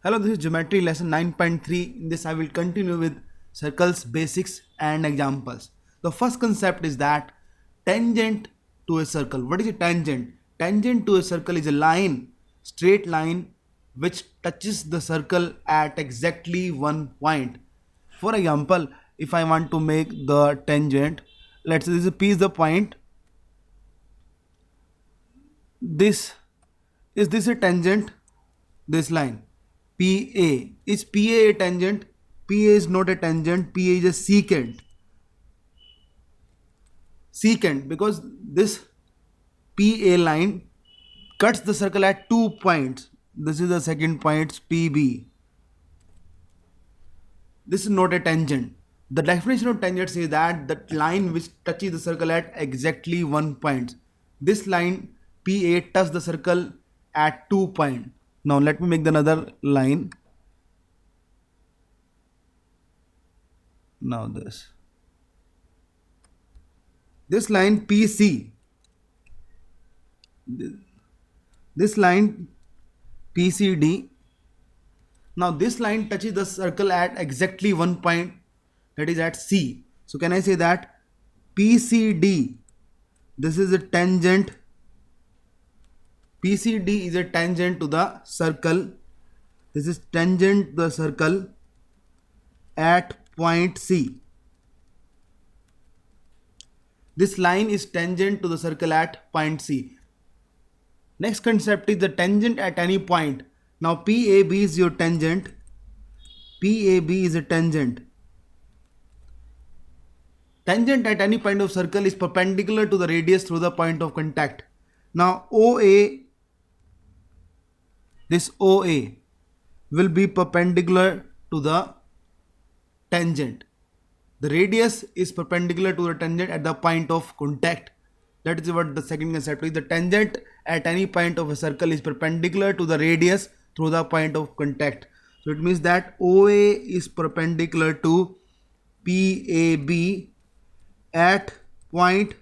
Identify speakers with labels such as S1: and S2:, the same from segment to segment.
S1: Hello, this is Geometry lesson 9.3. In this I will continue with circles, basics and examples. The first concept is that tangent to a circle. What is a tangent? Tangent to a circle is a line, straight line which touches the circle at exactly one point. For example, if I want to make the tangent, let's say this is P is the point. This is this a tangent? This line PA. Is PA a tangent? PA is not a tangent. PA is a secant. Secant, because this PA line cuts the circle at 2 points. This is the second point, PB. This is not a tangent. The definition of tangent says that the line which touches the circle at exactly 1 point. This line PA touches the circle at 2 points. Now let me make another line. Now this line PC, this line PCD. Now this line touches the circle at exactly 1 point, that is at C. So can I say that PCD, this is a tangent, PCD is a tangent to the circle. This is tangent to the circle at point C. This line is tangent to the circle at point C. Next concept is the tangent at any point. Now PAB is your tangent. PAB is a tangent. Tangent at any point of circle is perpendicular to the radius through the point of contact. Now OA, this OA will be perpendicular to the tangent. The radius is perpendicular to the tangent at the point of contact. That is what the second concept is. The tangent at any point of a circle is perpendicular to the radius through the point of contact. So it means that OA is perpendicular to PAB at point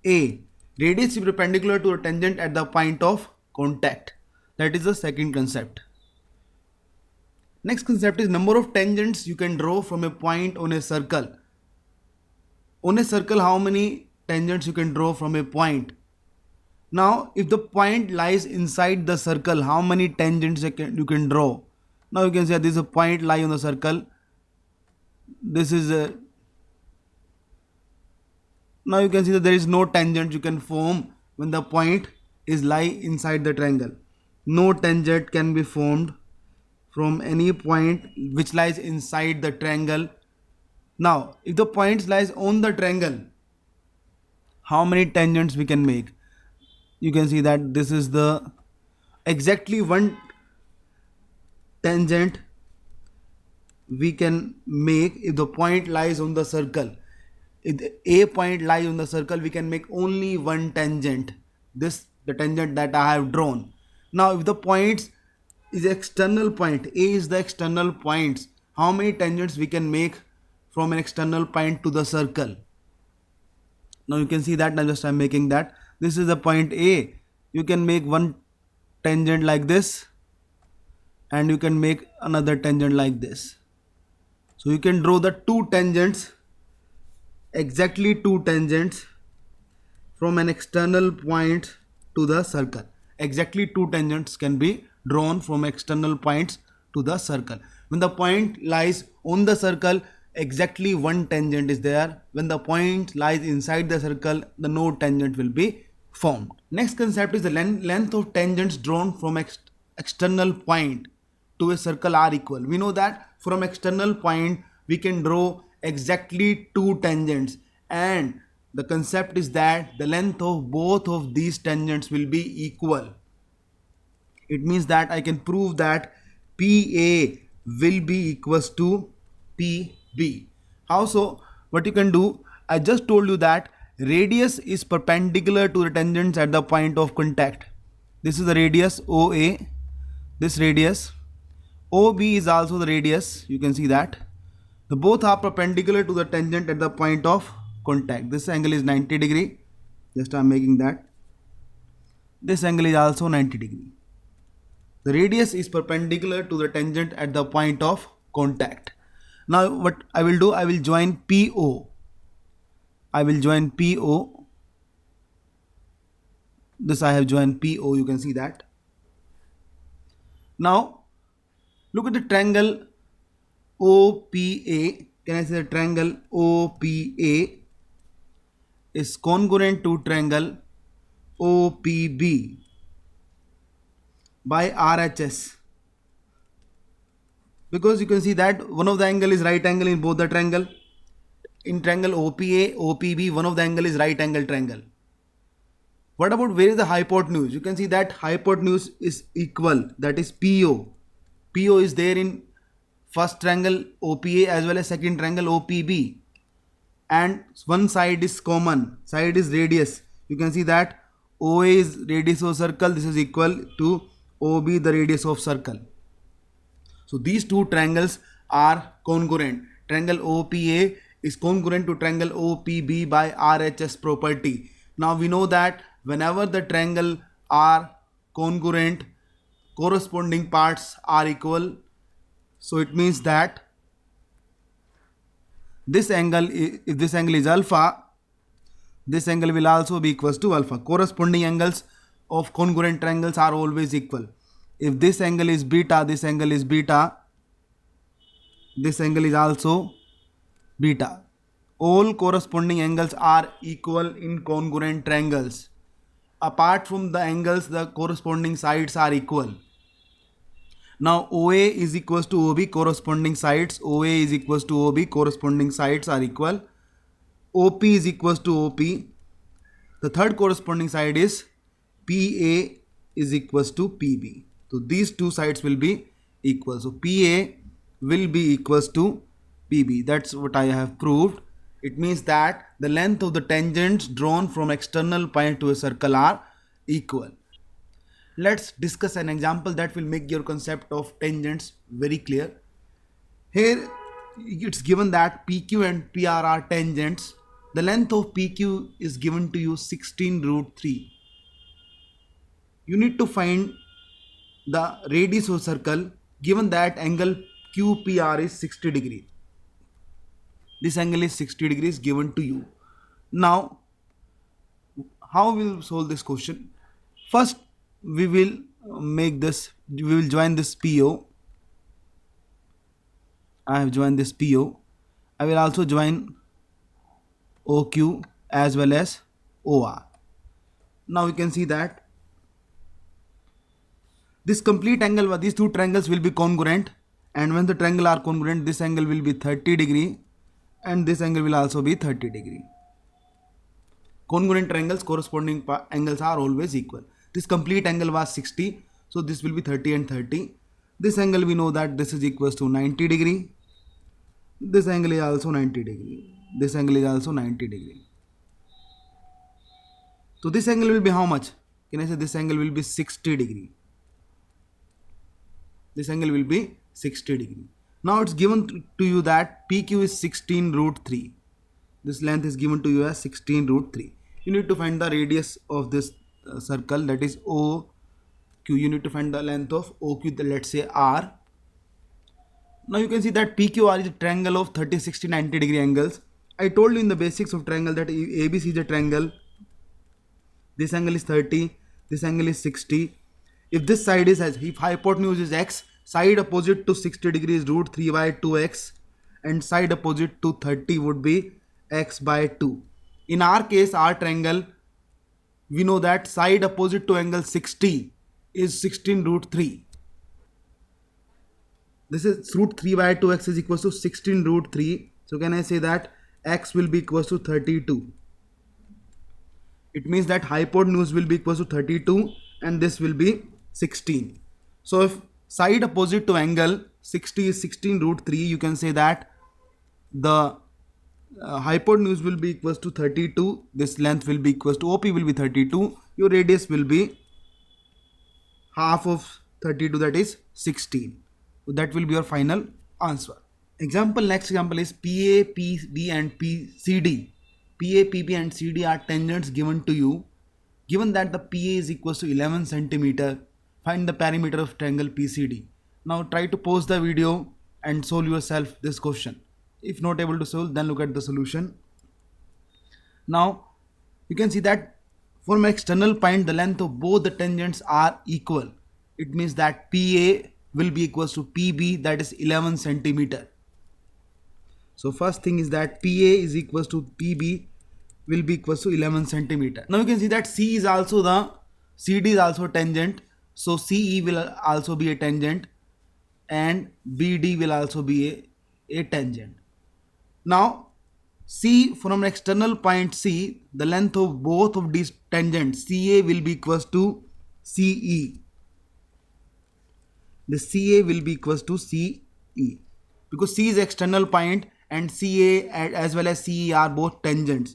S1: A. Radius is perpendicular to the tangent at the point of contact. That is the second concept. Next concept is number of tangents you can draw from a point on a circle. On a circle, how many tangents you can draw from a point? Now if the point lies inside the circle, how many tangents you can draw? Now you can say this is a point lie on the circle. This is a, now you can see that there is no tangent you can form when the point is lie inside the triangle. No tangent can be formed from any point which lies inside the triangle. Now if the point lies on the triangle, how many tangents we can make? You can see that this is the exactly one tangent we can make if the point lies on the circle. If a point lies on the circle, we can make only one tangent. This the tangent that I have drawn. Now if the points is external point, A is the external points, how many tangents we can make from an external point to the circle? Now you can see that now just I am making that. This is the point A. You can make one tangent like this and you can make another tangent like this. So you can draw the two tangents, exactly two tangents from an external point to the circle. Exactly two tangents can be drawn from external points to the circle. When the point lies on the circle, exactly one tangent is there. When the point lies inside the circle, the no tangent will be formed. Next concept is the length of tangents drawn from external point to a circle are equal. We know that from external point we can draw exactly two tangents, and the concept is that the length of both of these tangents will be equal. It means that I can prove that PA will be equals to PB. How so? What you can do, I just told you that radius is perpendicular to the tangents at the point of contact. This is the radius OA, this radius. OB is also the radius, you can see that. The both are perpendicular to the tangent at the point of contact. This angle is 90 degree, just I am making that. This angle is also 90 degree. The radius is perpendicular to the tangent at the point of contact. Now what I will do, I will join PO. I will join PO. This I have joined PO, you can see that. Now look at the triangle OPA. Can I say the triangle OPA is congruent to triangle OPB by RHS, because you can see that one of the angle is right angle in both the triangle. In triangle OPA, OPB, one of the angle is right angle triangle. What about where is the hypotenuse? You can see that hypotenuse is equal, that is PO. PO is there in first triangle OPA as well as second triangle OPB, and one side is common, side is radius. You can see that OA is radius of circle, this is equal to OB, the radius of circle. So these two triangles are congruent. Triangle OPA is congruent to triangle OPB by RHS property. Now we know that whenever the triangle are congruent, corresponding parts are equal. So it means that this angle, if this angle is alpha, this angle will also be equals to alpha. Corresponding angles of congruent triangles are always equal. If this angle is beta, this angle is beta, this angle is also beta. All corresponding angles are equal in congruent triangles. Apart from the angles, the corresponding sides are equal. Now OA is equals to OB, corresponding sides. OA is equals to OB, corresponding sides are equal. OP is equals to OP. The third corresponding side is PA is equals to PB. So these two sides will be equal. So PA will be equals to PB. That's what I have proved. It means that the length of the tangents drawn from external point to a circle are equal. Let's discuss an example that will make your concept of tangents very clear. Here it's given that PQ and PR are tangents. The length of PQ is given to you 16 root 3. You need to find the radius of circle given that angle QPR is 60 degree. This angle is 60 degrees given to you. Now, how we will solve this question? First, we will join this PO. I have joined this PO. I will also join OQ as well as OR. Now you can see that this complete angle, these two triangles will be congruent, and when the triangle are congruent, this angle will be 30 degree and this angle will also be 30 degree. Congruent triangles, corresponding angles are always equal. This complete angle was 60, so this will be 30 and 30. This angle we know that this is equals to 90 degree. This angle is also 90 degree. This angle is also 90 degree. So this angle will be how much? Can I say this angle will be 60 degree? This angle will be 60 degree. Now it's given to you that PQ is 16 root 3. This length is given to you as 16 root 3. You need to find the radius of this circle, that is OQ. You need to find the length of OQ, let's say R. Now you can see that PQR is a triangle of 30, 60, 90 degree angles. I told you in the basics of triangle that ABC is a triangle. This angle is 30, this angle is 60. If this side is, if hypotenuse is x, side opposite to 60 degrees root 3 by 2x, and side opposite to 30 would be x by 2. In our case, our triangle, we know that side opposite to angle 60 is 16 root 3. This is root 3 by 2x is equals to 16 root 3. So can I say that x will be equals to 32. It means that hypotenuse will be equals to 32 and this will be 16. So if side opposite to angle 60 is 16 root 3, you can say that the hypotenuse will be equals to 32. This length will be equals to OP will be 32. Your radius will be half of 32, that is 16. So that will be your final answer. Next example is PA, PB and CD. PA, PB and CD are tangents given to you. Given that the PA is equals to 11 centimeter, Find the perimeter of triangle PCD. Now try to pause the video and solve yourself this question. If not able to solve, then look at the solution. Now you can see that from an external point the length of both the tangents are equal. It means that PA will be equals to PB, that is 11 centimeter. So first thing is that PA is equals to PB will be equals to 11 centimeter. Now you can see that CD is also a tangent. So CE will also be a tangent and BD will also be a tangent. Now C, from an external point C, the length of both of these tangents CA will be equals to CE. The CA will be equals to CE because C is external point and CA as well as CE are both tangents.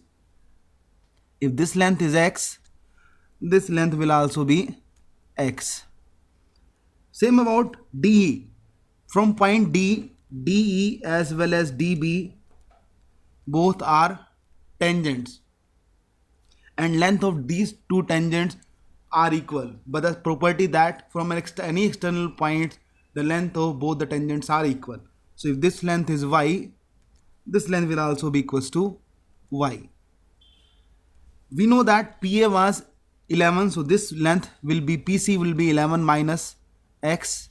S1: If this length is X, this length will also be X. Same about DE. From point D, DE as well as DB both are tangents and length of these two tangents are equal, but the property that from any external point the length of both the tangents are equal. So if this length is Y, this length will also be equals to Y. We know that PA was 11, so this length will be PC will be 11 minus X.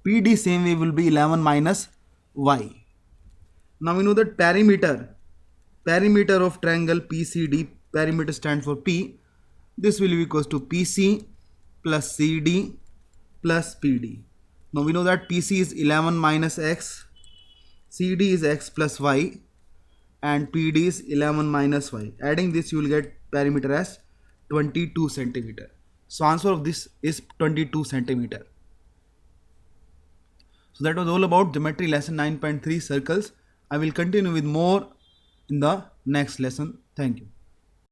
S1: PD same way will be 11 minus Y. Now we know that perimeter of triangle PCD, perimeter stands for P. This will be equals to PC plus CD plus PD. Now we know that PC is 11 minus X, CD is X plus Y and PD is 11 minus Y. Adding this you will get perimeter as 22 centimeter. So answer of this is 22 centimeter. So that was all about geometry lesson 9.3 circles. I will continue with more in the next lesson. Thank you.